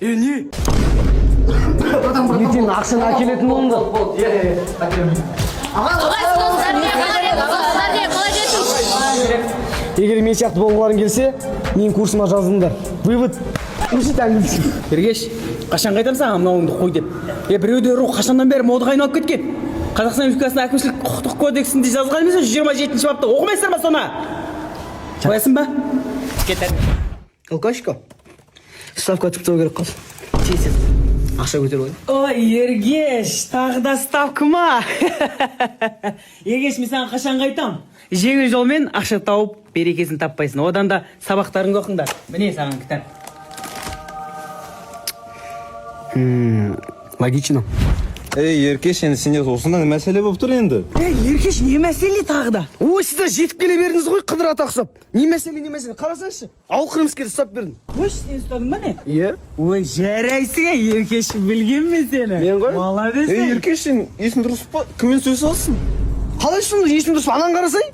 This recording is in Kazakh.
Не? Ертең ақшаны әкелетін болыңдар. Егер мен сияқты болғыларың келсе, менің курсыма жазылыңдар. Вывод. Учить английский. Ергеш, қашан қайтам саған мынауыңды қой деп. Біреуде рух қашаннан бері модаға айналып кеткен. Қазақстан Республикасының әкімшілік құқықтық кодексінде жазылған емес, 27-ші бапта оқымайсыздар ма соны? Қоясың ба? Кетер. Алкашка. Ставка тіктеу керек қыз. Тез. Ақша көтеріп ой. Ой, Ергеш, тағы да ставка ма? Ергеш, мен саған қашан қайтам? Жеңіл жолмен ақша тауып, берекесін таппайсың. Одан да сабақтарыңды оқыңдар. Міне саған кітап. Логично. Еркеш, енді сенде осындай мәселе болып тұр енді. Еркеш, не мәселе тағы да? Ой, сіздер жетіп келе бердіңіз ғой, қыдыр ата ұқсап. Не мәселе? Қарасаңшы. Ауыл қылмыскерді ұстап бердің. Ой, сен ұстадың ба не? Иә. Ой, жарайсың, Еркеш, білген мен сені. Мен ғой? Молодец. Еркеш, сен есің дұрыс па? Кіммен сөз алсын? Қалай сонда есің дұрыс? Анан қарасай.